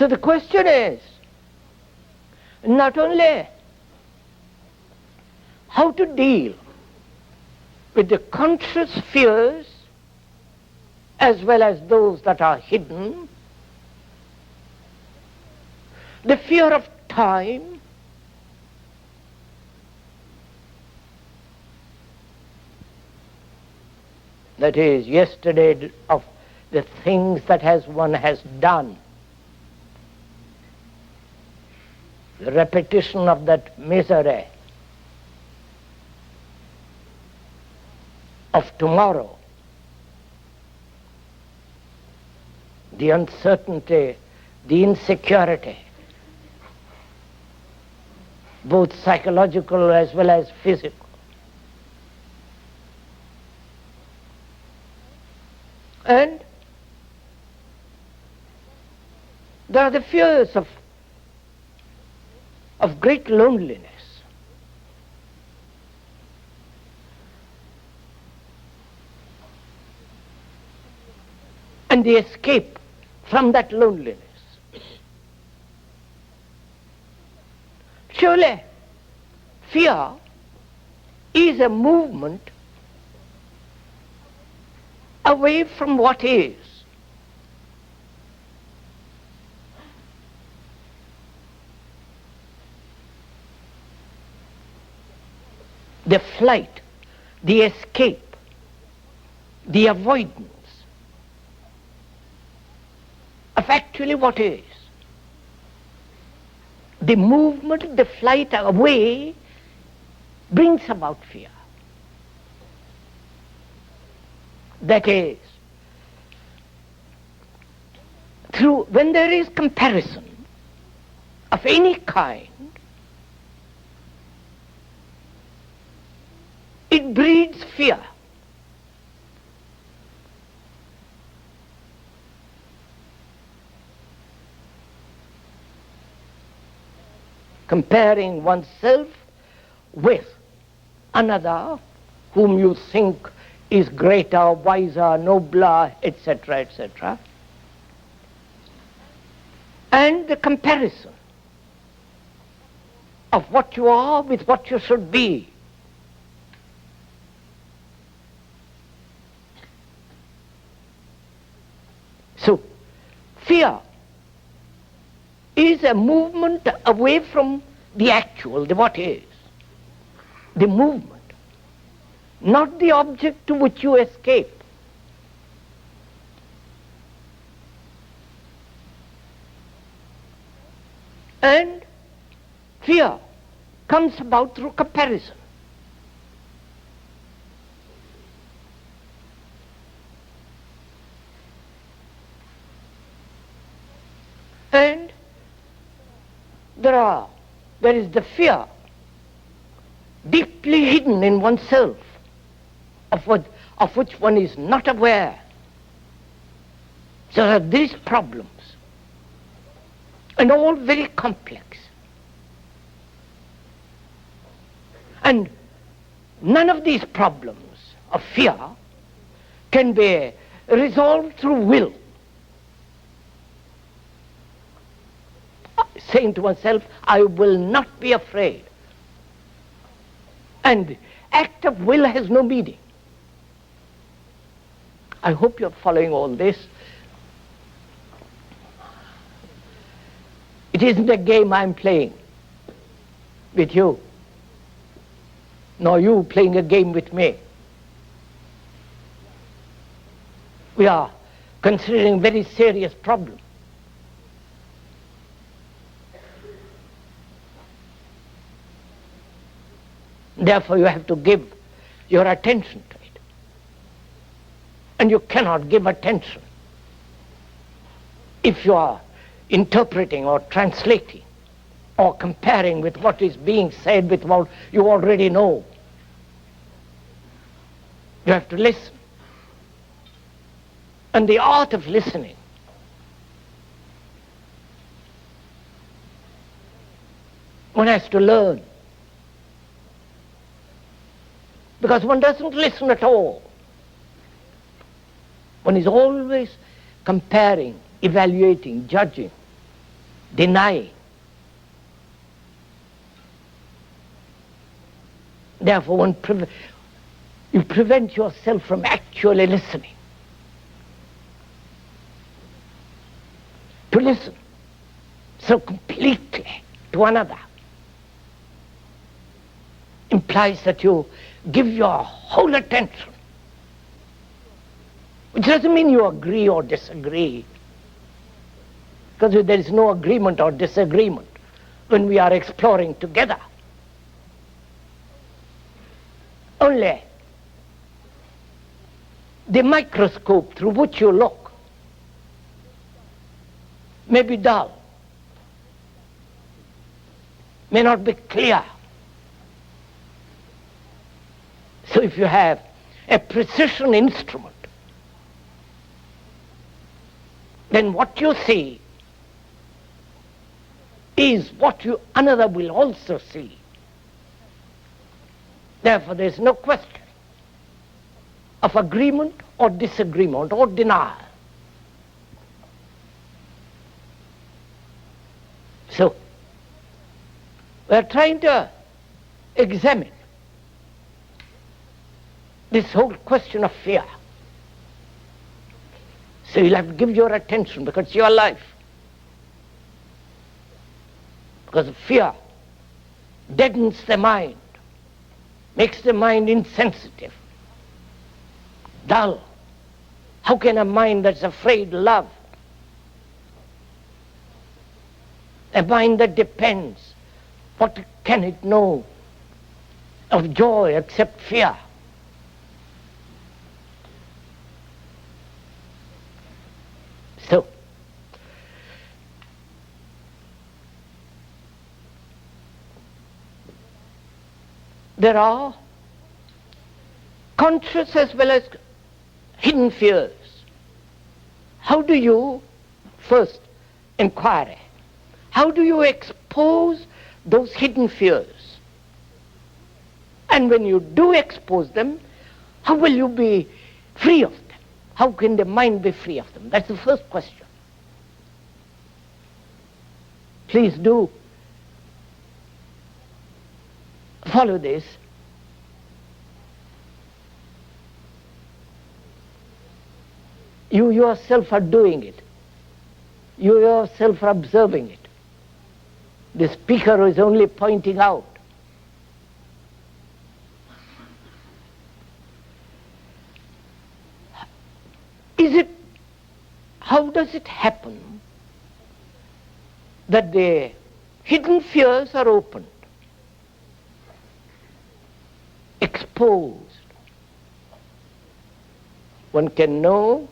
So the question is not only how to deal with the conscious fears as well as those that are hidden, the fear of time, that is, yesterday, of the things that one has done, the repetition of that misery of tomorrow, the uncertainty, the insecurity, both psychological as well as physical. And there are the fears of great loneliness. And the escape from that loneliness. Surely, fear is a movement away from what is. The flight, the escape, the avoidance of actually what is. The movement, the flight away brings about fear. That is, when there is comparison of any kind, it breeds fear. Comparing oneself with another whom you think is greater, wiser, nobler, etc., etc. And the comparison of what you are with what you should be. So, fear is a movement away from the actual, the what is. The movement, not the object to which you escape. And fear comes about through comparison. And there is the fear deeply hidden in oneself, of which one is not aware. So there are these problems, and all very complex. And none of these problems of fear can be resolved through will. Saying to oneself, I will not be afraid. And act of will has no meaning. I hope you're following all this. It isn't a game I'm playing with you, nor you playing a game with me. We are considering very serious problems. Therefore, you have to give your attention to it. And you cannot give attention if you are interpreting or translating or comparing with what is being said with what you already know. You have to listen. And the art of listening one has to learn. Because one doesn't listen at all. One is always comparing, evaluating, judging. denying. Therefore, you prevent yourself from actually listening. To listen so completely to another implies that you give your whole attention, which doesn't mean you agree or disagree, because there is no agreement or disagreement when we are exploring together. Only the microscope through which you look may be dull, may not be clear. So if you have a precision instrument, then what you see is what another will also see. Therefore, there is no question of agreement or disagreement or denial. So, we are trying to examine this whole question of fear. So you'll have to give your attention because it's your life. Because fear deadens the mind, makes the mind insensitive, dull. How can a mind that's afraid love? A mind that depends, what can it know of joy except fear? So, there are conscious as well as hidden fears. How do you, first inquiry, how do you expose those hidden fears? And when you do expose them, how will you be free of them? How can the mind be free of them? That's the first question. Please do follow this. You yourself are doing it. You yourself are observing it. The speaker is only pointing out. How does it happen that the hidden fears are opened, exposed? One can know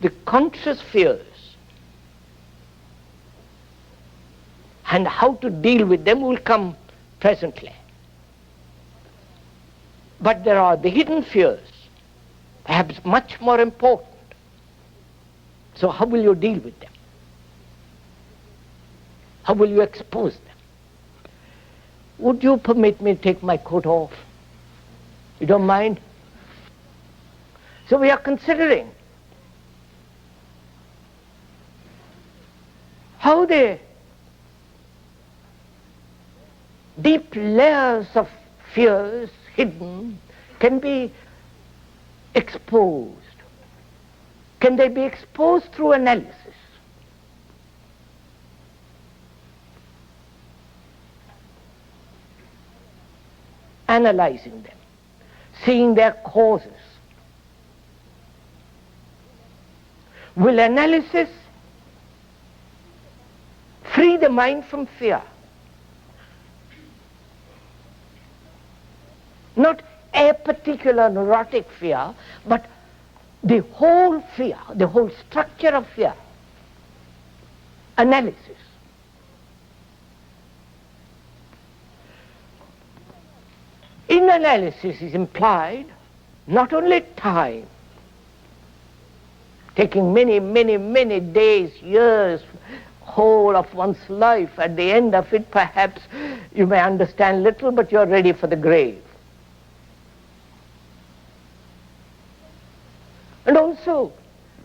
the conscious fears and how to deal with them will come presently. But there are the hidden fears, perhaps much more important. So how will you deal with them? How will you expose them? Would you permit me to take my coat off? You don't mind? So we are considering how the deep layers of fears hidden can be exposed. Can they be exposed through analysis? Analyzing them, seeing their causes. Will analysis free the mind from fear? Not a particular neurotic fear, but the whole fear, the whole structure of fear. Analysis. In analysis is implied not only time, taking many, many, many days, years, whole of one's life. At the end of it, perhaps you may understand little, but you're ready for the grave. And also,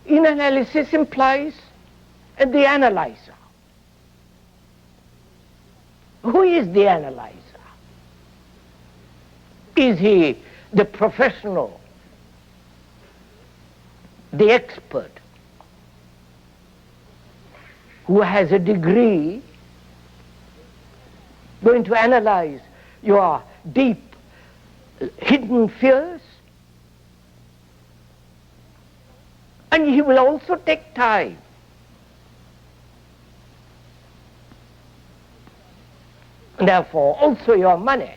in analysis implies the analyzer. Who is the analyzer? Is he the professional, the expert, who has a degree, going to analyze your deep, hidden fears? And he will also take time. And therefore, also your money.